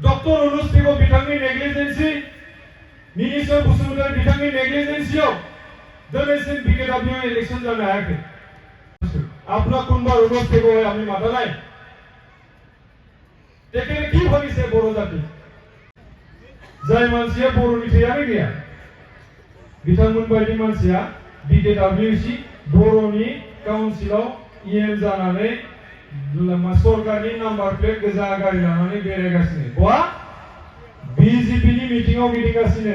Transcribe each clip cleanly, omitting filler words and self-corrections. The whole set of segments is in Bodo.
डक्टर अनुज पेगु बिथांनि नेग्लिजेन्सि मिनिस्टार बसुमतारी बिथांनि नेग्लिजेन्सियाव दिनैसिम BKW इलेक्शन जानो हायाखै। আপনার কোনবার অনুরোধ থেকে আমি মাথা নাই এখানে কি ভাবিছে বড় জাতি যাই মানসিয়া বড়নি থैयानो गैया बिथांमोन बायदि मानसिया BKWC बर'नि काउन्सिलाव EM जानानै सरकारनि नाम्बार प्लेट गोजा गारि लानानै बेरायगासिनो बहा BJPनि मिटिंआव गिदिंगासिनो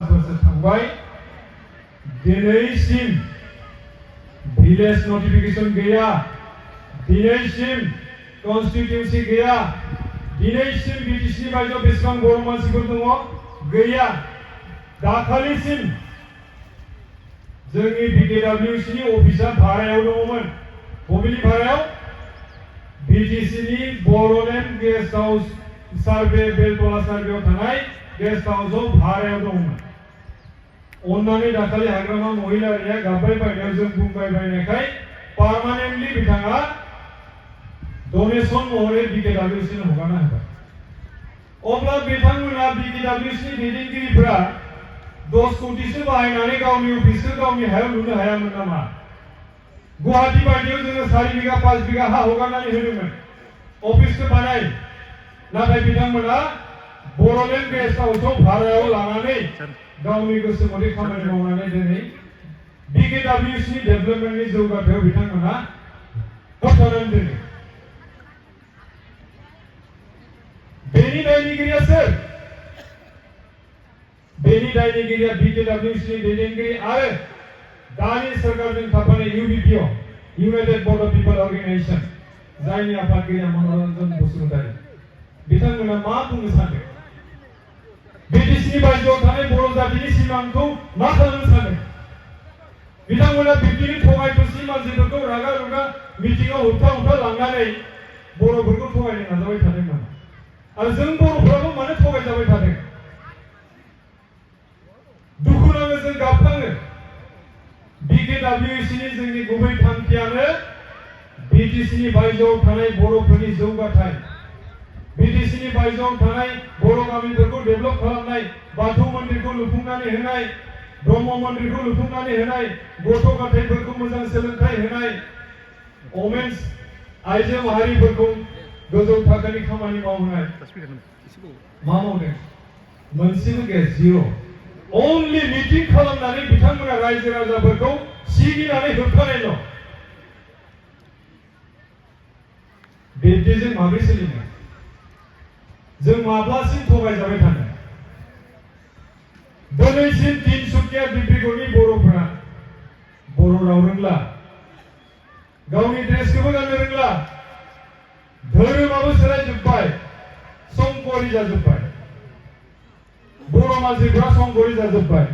बोसोर थांबाय दिनैसिम विलेज नोटिफिकेशन गैया दिनैसिम कन्स्टिट्युएन्सि गैया दिनैसिम BTC बायजोआव बेसेबां बर' मानसिफोर दङ गैया दाखालिसिम जोंनि BKWC नि अफिसा भारायाव दङमोन बबेनि भारायाव BTC नि बर'लेण्ड गेस्ट हाउस सार्भे बेलतला सार्भेआव थानाय गेस्ट हाउसआव भारायाव दङमोन अन्नानै दाखालि हाग्रामा महिलारिया गाबबाय बायनायाव जों बुंबाय बायनायखाय पार्मानेन्टलि बिथाङा डनेशन महरै BKWC नो हगारना होबाय अब्ला बिथांमोना BKWC नि दैदेनगिरिफोरा 10 कोटिसो बाहायनानै गावनि अफिसखौ गावनि हायाव लुनो हायामोन नामा गुवाहाटी बायदियाव जोङो 4 बिघा 5 बिघा हा हगारनानै होदोंमोन अफिसखौ बानाय नाथाय बिथांमोना बर'लेण्ड गेस्ट हाउसआव भारायाव लानानै गावनि गोसो मथे खामानि मावनानै दिनै BKWC नि डेभलपमेन्टनि जौगाथायाव बिथांमोना होबथानानै दोनो बेनि दायनिगिरिया सोर बेनि दायनिगिरिया BKWC नि दैदेनगिरि आरो दानि सरकारजों थाफानाय UBPO United board of people organisation जायनि आफादगिरिया मनरन्जन बसुमतारी बिथांमोना मा बुंनो सानो BTC नि बायजोआव थानाय बर' जातिनि सिमांखौ मा खालामनो सानो बिथांमोना बिब्दिनो थगायथुसि मानसिफोरखौ रागा रुगा मिटिंआव होबथा लांनानै बर'फोरखौ थगायनो नाजाबाय थादोंमोन आरो जों बर'फोराबो मानो थगायजाबाय थादों दुखु नाङो जों गाबखाङो BKWC नि जोंनि गुबै थांखियानो BTC नि बायजोआव थानाय बर'फोरनि जौगाथाय BTC नि बायजोआव थानाय बर' गामिफोरखौ डेभलप खालामनाय बाथौ मन्दिरखौ लुफुंनानै होनाय ब्रह्म मन्दिरखौ लुफुंनानै होनाय गथ' गथायफोरखौ मोजां सोलोंथाइ होनाय वमेन्स आइजो माहारिफोरखौ गोजौ थाखोनि खामानि मावहोनाय मा मावदों मोनसेबो गैया जिर' only मिटिं खालामनानै बिथांमोना रायजो राजाफोरखौ सिगिनानै होबथानायल' बिब्दिजों माबोरै सोलिनो जों माब्लासिम थगायजाबाय थानो दिनैसिम तिनसुकिया डिब्रुगड़नि बर'फोरा बर' राव रोंला गावनि ड्रेसखौबो गाननो रोंला धोरोमाबो सोलायजोब्बाय संकरि जाजोब्बाय बर' मानसिफ्रा संकरि जाजोब्बाय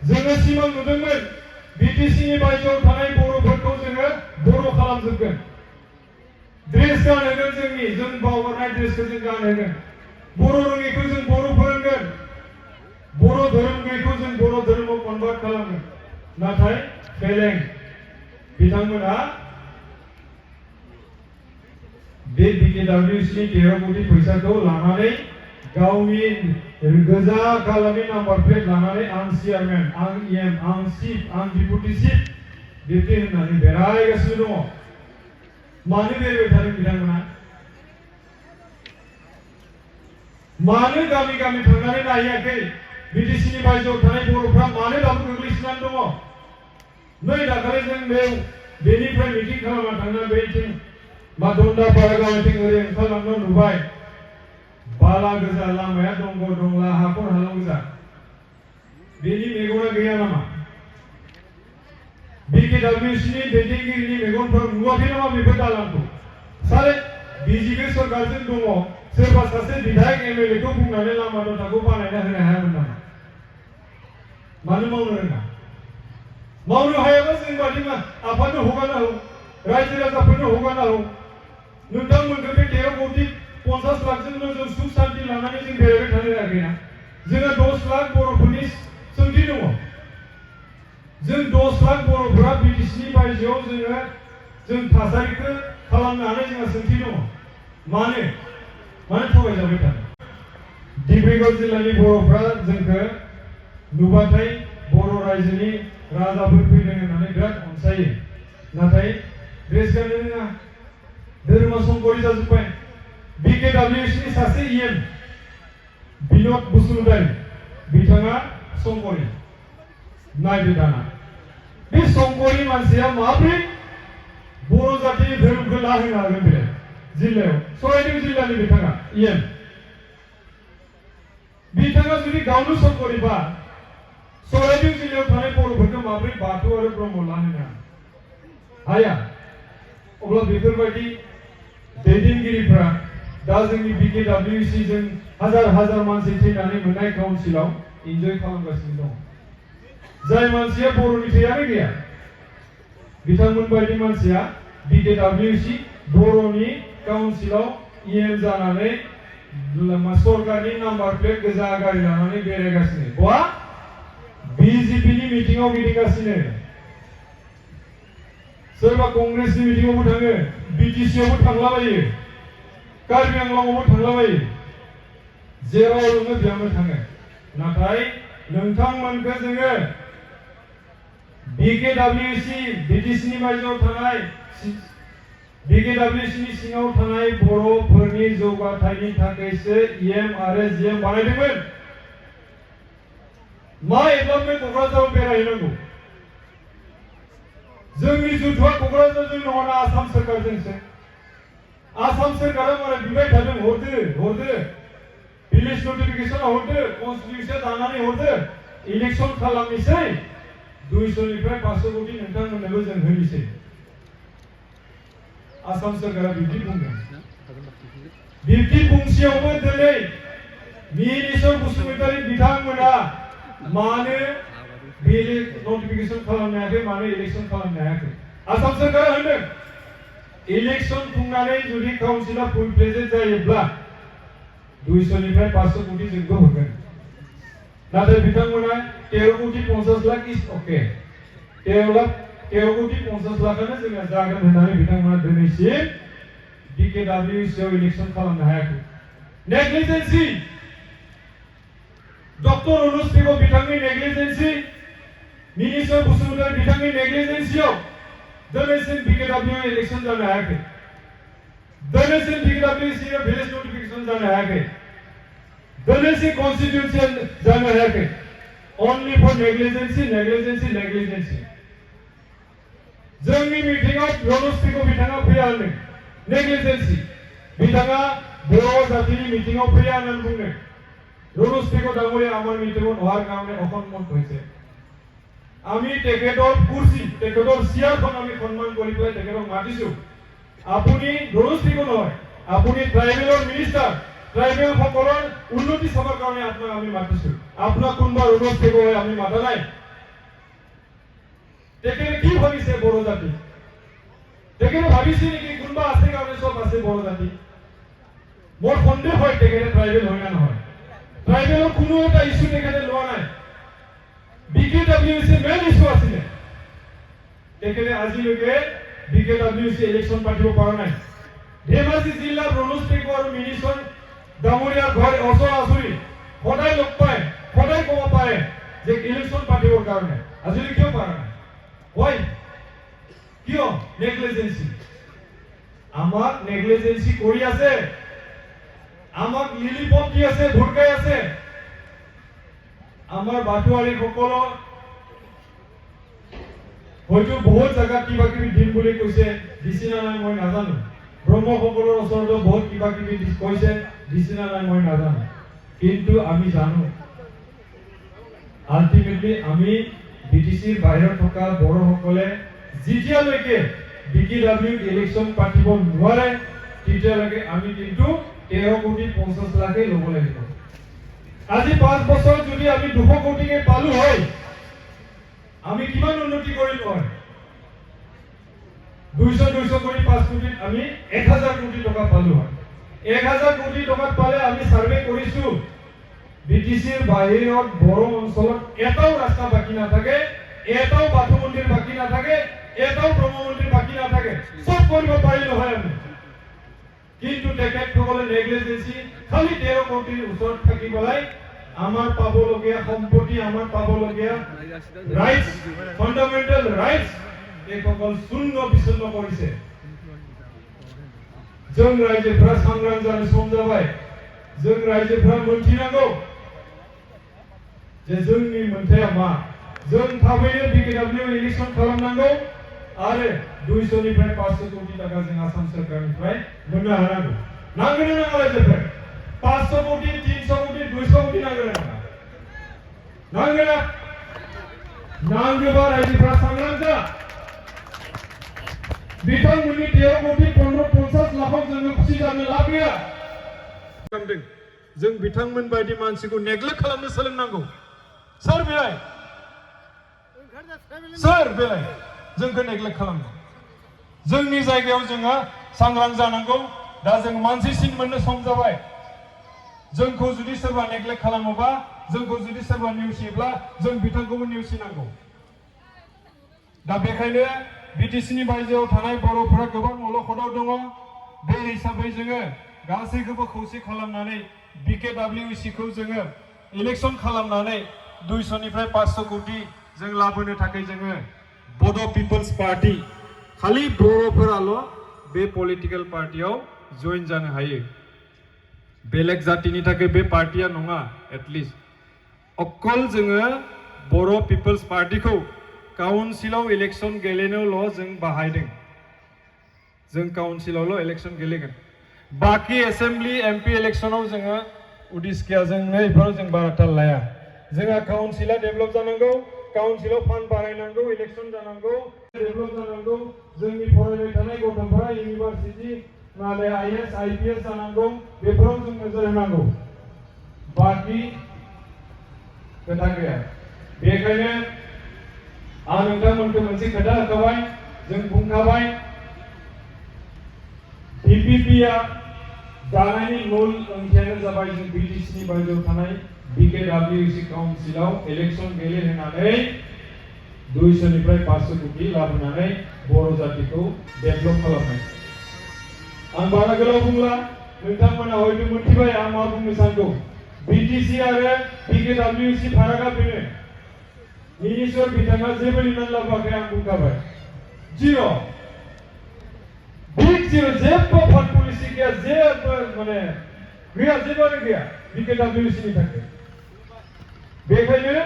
जोङो सिमां नुदोंमोन BTC नि बायजोआव थानाय बर'फोरखौ जोङो बर' खालामजोबगोन ड्रेस गानहोगोन जों बावगारनाय ड्रेसखौ जों गानहोगोन बर' रोङैखौ जों बर' फोरोंगोन बर' धोरोम गैयैखौ जों बर' धोरोमाव कनभार्ट खालामगोन नाथाय फेलें बिथांमोना बे BKWC नि 13 कोटि फैसाखौ लानानै गावनि गोजा कालारनि नाम्बार प्लेट लानानै आं चेयारमेन आं EM आं चिफ आं डिपुटि चिफ बिब्दि होननानै बेरायगासिनो दङ मानो बेरायबाय थादों बिथांमोना मानो गामि गामि थांनानै नायाखै BTC नि बायजोआव थानाय बर'फ्रा मानो दाबो गोग्लैसोनानै दङ नै दाखालि जों बेनिफ्राय मिटिं खालामना थांना बैथिं मादन्दा पारागावथिं ओरै ओंखारलांनो नुबाय बाला गोजा लामाया दंग' दंला हाखर हाला गोजा बेनि मेगना गैया नामा BKWC नि दैदेनगिरिनि मेगनफोर नुवाखै नामा बेफोर दालांखौ सारे BJP सरकारजों दङ सोरबा सासे विधायक MLA खौ बुंनानै लामा दथाखौ बानायना होनो हायामोन नामा मानो मावनो रोङा मावनो हायाबा जों बादि आफादनो हगारना हो रायजो राजाफोरनो हगारना हो नोंथांमोनखौ बे 13 कोटि 50 लाखजोंनो जों सुख शान्ति लानानै जों बेरायबाय थानो हायाखैना जोङो 10 लाख बर'फोरनि सोंथि दङ जों 10 लाख बर'फोरा BTC नि बायजोआव जों थासारिखौ खालामनो हानाय जोंहा सोंथि दङ मानो थगायजाबाय थानो डिब्रुगड़ जिल्लानि बर'फ्रा जोंखौ नुबाथाय बर' रायजोनि राजाफोर फैदों होननानै बिराद अनसायो नाथाय ड्रेस गाननो रोङा धोरोमा संकरि जाजोब्बाय BKWC नि सासे इएम बिनोद बसुमतारी बिथाङा संकरि नायदो दाना बे संकरि मानसिया माब्रै बर' जातिनि धोरोमखौ लाहोनो हागोन बे जिल्लायाव सराइदेउ जिल्लानि बिथाङा इएम बिथाङा जुदि गावनो संकरिबा सराइदेउ जिल्लायाव थानाय बर'फोरखौ माब्रै बाथौ आरो ब्रह्म लाहोनो हाया अब्ला बेफोरबायदि दैदेनगिरिफ्रा दा जोंनि BKWC जों हाजार हाजार मानसि थैनानै मोननाय काउन्सिलाव इन्जय खालामगासिनो दं जाय मानसिया बर'नि थैयानो गैया बिथांमोन बायदि मानसिया BKWC बर'नि काउन्सिलाव इएम जानानै सरकारनि नाम्बार प्लेट गोजा गारि लानानै बेरायगासिनो बहा BJP नि मिटिंआव गिदिंगासिनो सोरबा कंग्रेसनि मिटिंआवबो थाङो BTC आवबो थांलाबायो कार्बि आंलंआवबो थांलाबायो जेराव लोङो बेयावनो थाङो नाथाय नोंथांमोनखौ जोङो BKWC BTC नि बायजोआव थानाय BKWC नि सिङाव थानाय बर'फोरनि जौगाथायनि थाखायसो इएम आरो जिएम बानायदोंमोन मा एब्लाबो क'क्राझाराव बेरायहैनांगौ जोंनि जुथुवा क'क्राझारजों नङा आसाम सोरखारजोंसो आसाम सोरखारा माने बिबाय थादों हरदो भिलेज नटिफिकेसन हरदो कन्स्टिटिउसन दानानै हरदो इलेक्सन खालामनोसै 200 निफ्राय 500 कोटी नोंथांमोननोबो जों होनोसै आसाम सोरखारा बिब्दि बुंदों बिब्दि बुंसेयावबो दिनै मिनिस्टार बसुमतारी बिथांमोना मानो भिलेज नटिफिकेसन खालामनो हायाखै मानो इलेक्सन खालामनो हायाखै आसाम सोरखारा होनदों इलेक्शन खुंनानै जुदि काउन्सिला फुल प्लेजेड जायोब्ला 200 निफ्राय 500 कोटी जोंबो होगोन नाथाय बिथांमोना 13 कोटी 50 लाख इज ओके 13 कोटी 50 लाखानो जोंना जागोन होननानै बिथांमोना दिनैसिम BKWC आव इलेक्शन खालामनो हायाखै नेग्लिजेन्सि डक्टर अनुज पेगु बिथांनि नेग्लिजेन्सि मिनिस्टार बसुमतारी बिथांनि नेग्लिजेन्सियाव दिनैसिम BKW इलेक्शन जानो हायाखै दिनैसिम BKWC भिलेज नटिफिकेसन जानो हायाखै दिनैसिम कन्स्टिट्यूशन जानो हायाखै ओनलि फर नेग्लिजेन्सि जोंनि मिटिंआव अनुज पेगु बिथाङा फैया होनदों नेग्लिजेन्सि बिथाङा बर' जातिनि मिटिंआव फैया होननानै बुंदों অনুজ পেগু ডাঙৰীয়া আমাৰ মিটিঙত অহাৰ কাৰণে অসন্মান হৈছে আমি তেখেতৰ কুৰ্চি তেখেতৰ চিয়াৰখন আমি সন্মান কৰি পেলাই তেখেতক মাতিছো আপুনি অনুজ পেগু নহয় আপুনি ট্ৰাইবেলৰ মিনিষ্টাৰ ট্ৰাইবেল সকলৰ উন্নতি চাবৰ কাৰণে আপোনাক আমি মাতিছো আপোনাক কোনবা অনুজ পেগু হয় আমি মাতা নাই তেখেতে কি ভাবিছে বড়ো জাতি তেখেতে ভাবিছে নেকি কোনবা আছে কাৰণে সব আছে বড়ো জাতি মোৰ সন্দেহ হয় তেখেতে ট্ৰাইবেল হয় না নহয় ট্ৰাইবেলৰ কোনো এটা ইস্যু তেখেতে লোৱা নাই BKWC মেইন ইস্যু আছিলে তেখেতে আজিলৈকে BKWC ইলেকশ্যন পাতিব পৰা নাই ধেমাজি জিলাৰ অনুজ পেগু আৰু মিনিষ্টাৰ ডাঙৰীয়াৰ ঘৰ ওচৰ আছুৰি সদায় লগ পায় সদায় ক'ব পাৰে যে ইলেকশ্যন পাতিবৰ কাৰণে আজিলৈকে কিয় পৰা নাই হয় কিয় নেগলিজেন্সি আমাক নেগলিজেন্সি কৰি আছে আমাক লিলিপপ দি আছে ভুৰকাই আছে আমাৰ বাটুৱাৰী সকল হয়তো বহুত জায়গা কিবা কিবি দিম বুলি কৈছে দিছি না নাই মই নাজানো ব্ৰহ্ম সকলৰ ওচৰতো বহুত কিবা কিবি কৈছে দিছি না নাই মই নাজানো কিন্তু আমি জানো আলটিমেটলি আমি BTCৰ বাহিৰত থকা বড়ো সকলে যেতিয়ালৈকে BKW ইলেকশ্যন পাতিব নোৱাৰে তেতিয়ালৈকে আমি কিন্তু 13 কোটি 50 লাখে ল'ব লাগিব আজি 5 বছৰ যদি আমি 200 কোটিকে পালো হয় আমি কিমান উন্নতি কৰিলো হয় 200 কোটি 5 কোটি আমি 1000 কোটি টকা পালো হয় 1000 কোটি টকা পালে আমি সার্ভে কৰিছো BTCৰ বাহিৰত বড়ো অঞ্চলত এটাও ৰাস্তা বাকি নাথাকে এটাও বাথু মন্দিৰ বাকি নাথাকে এটাও ব্ৰহ্ম মন্দিৰ বাকি নাথাকে সব কৰিব পাৰিলো হয় আমি কিন্তু তেখেতসকলে নেগলিজেন্সি খালি 13 কোটিৰ ওচৰত থাকি পেলাই আমাৰ পাবলগীয়া সম্পত্তি আমাৰ পাবলগীয়া ৰাইটস ফান্ডামেন্টাল ৰাইটস এইসকল শূন্য বিচ্ছিন্ন কৰিছে जों रायजोफोरा सांग्रां जानो सम जाबाय जों रायजोफोरा मोनथिनांगौ जे जोंनि मोनथाया मा जों थाबैनो बिकेडब्लिउ इलेक्शन खालामनांगौ आरो 200 निफ्राय 500 कोटी टाका जों आसाम सरकारनिफ्राय मोननो हानांगौ नांगोन ना नाङा रायजोफोर 500 कोटी 300 कोटी 200 कोटी नांगोन ना नांगोन नांगौबा रायजोफोरा सांग्रां जा बिथांमोननि 13 कोटी 50 लाखआव जोङो खुसि जानो लाब गैया जों बिथांमोन बायदि मानसिखौ नेग्लेक्ट खालामनो सोलोंनांगौ सोर बेलाय जोंखौ नेग्लेक्ट खालामो जोंनि जायगायाव जोङो सांग्रां जानांगौ दा जों मानसिसिन मोननो सम जाबाय जोंखौ जुदि सोरबा नेग्लेक्ट खालामोबा जोंखौ जुदि सोरबा नेवसियोब्ला जों बिथांखौबो नेवसिनांगौ दा बेखायनो बिटिसिनि बायजोआव थानाय बर'फोरा गोबां अलखदाव दङ बे हिसाबै जोङो गासैखौबो खौसे खालामनानै बिकेडब्लिउसिखौ जोङो इलेक्शन खालामनानै 200 निफ्राय 500 कोटी जों लाबोनो थाखाय जोङो बड' पिपल्स पार्टी खालि बर'फोराल' बे पलिटिकल पार्टीयाव जइन जानो हायो बेलेग जातिनि थाखाय बे पार्टीया नङा एटलिस्ट अकल जोङो बर' पिपल्स पार्टीखौ काउन्सिलाव इलेक्शन गेलेनोल' जों बाहायदों जों काउन्सिलावल' इलेक्शन गेलेगोन बाकी एसेम्बली एमपी इलेक्शनाव जोङो उदिस गैया जोंनो इफोराव जों बारा ताल लाया जोंहा काउन्सिला डेभेलप जानांगौ काउन्सिलाव फान्ड बारायनांगौ इलेक्शन जानांगौ डेभेलप जानांगौ जोंनि फरायबाय थानाय गथ'फोरा इउनिभार्सिटी माने आईएएस आईपीएस जानांगौ बेफोराव जों नोजोर होनांगौ बाकी खोथा गैया बेखायनो आं नोंथांमोनखौ मोनसे खोथा होखाबाय जों बुंखाबाय बीपीपीआ दानायनि मूल ओंथियानो जाबाय जों बीटीसीनि बायजोआव थानाय बिकेडब्लिउसी काउन्सिलाव इलेक्शन गेलेहोनानै 200 निफ्राय 500 कोटी लाबोनानै बर' जातिखौ डेभेलप खालामनाय आं बारा गोलाव बुंला नोंथांमोना हयতো मोनथिबाय आं मा बुंनो सानदों बीटीसी आरो बिकेडब्लिउसी फारागा बेनो मिनिस्टार बिथाङा जेबो लिरनानै लाबोआखै आं बुंखाबाय जिर' बिग जिर' जेबो फान्ड पलिसि गैया जेबो माने गैया जेबोआनो गैया बिकेडब्लिउसीनि थाखाय बेखायनो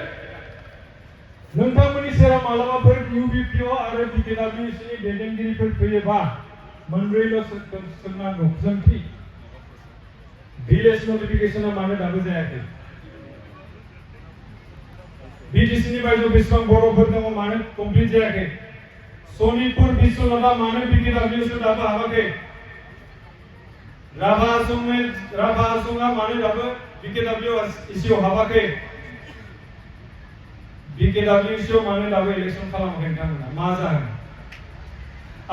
नोंथांमोननि सेराव मालाबाफोर इउबिपिअ आरो बिकेडब्लिउसीनि दैदेनगिरिफोर फैयोबा मोनब्रैल' सोंनांगौ सोंथि भिलेज नटिफिकेशना मानो दाबो जायाखै बीटीसीनि बायजोआव बेसेबां बर'फोर दङ मानो कमप्लिट जायाखै सनितपुर बिश्वनाथआ मानो बिकेडब्लिउसी दाबो हाबाखै राभा हासंआ मानो दाबो बिकेडब्लिउसीआव हाबाखै बिकेडब्लिउसीआव मानो दाबो इलेक्शन खालामाखै नोंथांमोना मा जाहोन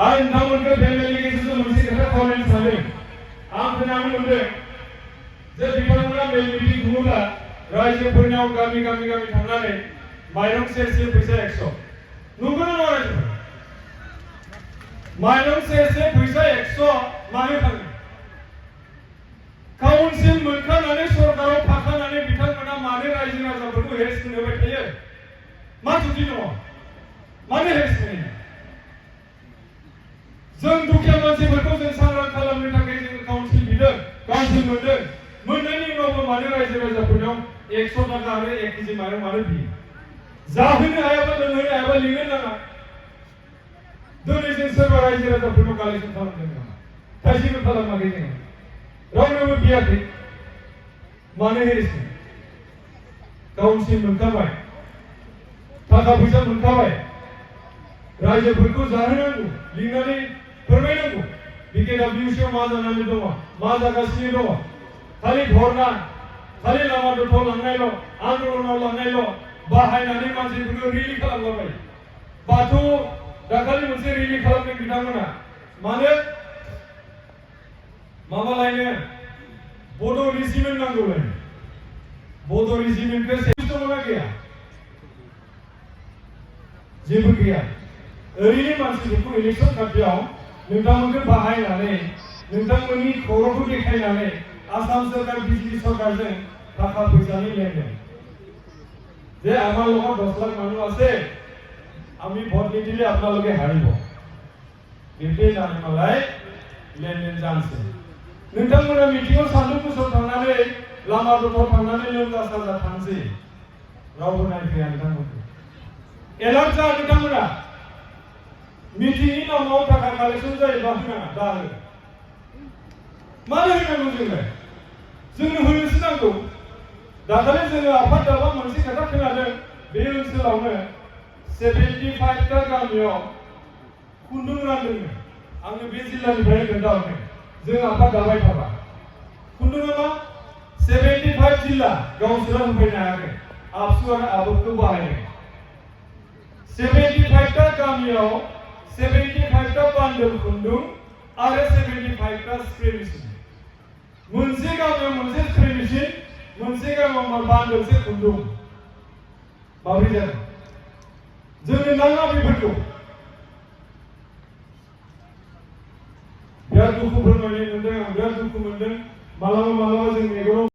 आरो नोंथांमोनखौ बे मेलनि गेजेरजों मोनसे खोथा खावलायनो सानदों आं खोनानो मोनदों जे बिथांमोना मेल मिटिं खुङोब्ला रायजोफोरनाव गामि थांनानै माइरं सेरसे फैसा 100 नंगौ ना नङा रायजोफोर माइरं सेरसे फैसा 100 मानो थाङो काउन्सिल मोनखानानै सरकाराव फाखानानै बिथांमोना मानो रायजो राजाफोरखौ हेरेसमेन्ट होबाय थायो मा जुक्ति दङ मानो हेरेसमेन्ट जों दुखिया मानसिफोरखौ जों सांग्रां खालामनो थाखाय जों काउन्सिल बिदों काउन्सिल मोनदों मोननायनि उनावबो मानो रायजो राजाफोरनाव 100 टाका आरो 1 केजि माइरं मानो बियो जाहोनो हायाबा लोंहोनो हायाबा लिंनो नाङा दिनै जों सोरबा रायजो राजाफोरखौ कालेक्सन खालामदों नामा थाइसेबो खालामाखै जोङो रावनोबो बियाखै मानो हेरेसमेन्ट काउन्सिल मोनखाबाय थाखा फैसा मोनखाबाय रायजोफोरखौ जाहोनांगौ लिंनानै फोरमायनांगौ बिकेडब्लिउसीआव मा जानानै दङ मा जागासिनो दङ खालि धरना खालि लामा दथाव लांनायल' आन्दलनाव लांनायल' बाहायनानै मानसिफोरखौ रिलि खालामलाबाय बाथौ दाखालि मोनसे रिलि खालामदों बिथांमोना मानो माबा लायनो बड' रेजिमेन्ट नांगौलायनो बड' रेजिमेन्टखौ सेबना गैया जेबो गैया ओरैनो मानसिफोरखौ इलेक्शन खाथियाव नोंथांमोनखौ बाहायनानै नोंथांमोननि खर'खौ देखायनानै आसाम सरकार बिजेपि सरकारजों टाका फैसानि लेनदेन যে আমার লগত 10 লাখ মানুষ আছে আমি ভোট নিদিলে আপোনালোকে হাৰিব বিপি জানিমালাই লেনদেন জানছে नोंथांमोना मिटिंआव सान्दुं गोसायाव थांनानै लामा दथाव थांनानै लोमजा साजा थांसै रावबो नायफैया नोंथांमोनखौ एलार्ट जा नोंथांमोना मिटिंनि नामाव टाका कालेक्सन जायोबा होनाङा दा हो मानो होनांगौ जोंनो होनोसो नांगौ दाखालि जोङो आफाद दाबा मोनसे खोथा खोनादों बे ओनसोलावनो 75 टा गामियाव खुन्दुं रानदोंनो आंनो बे जिल्लानिफ्राय खोन्थाहरदों जों आफाद दाबाय थाबा खुन्दुङा मा 75 जिल्ला गावसोरा होफैनो हायाखै आबसु आरो आबोखौ बाहायदों 75 टा गामियाव 75 टा बान्डल खुन्दुं आरो 75 टा स्प्रे मेसिन मोनसे गामियाव मोनसे स्प्रे मेसिन मोनसे गामियाव बान्डलसे खुन्दुं माबोरै जादों जोंनो नाङा बेफोरखौ बिराद दुखु फोरमायनो मोनदों आं बिराद दुखु मोनदों मालाबा जों मेगनाव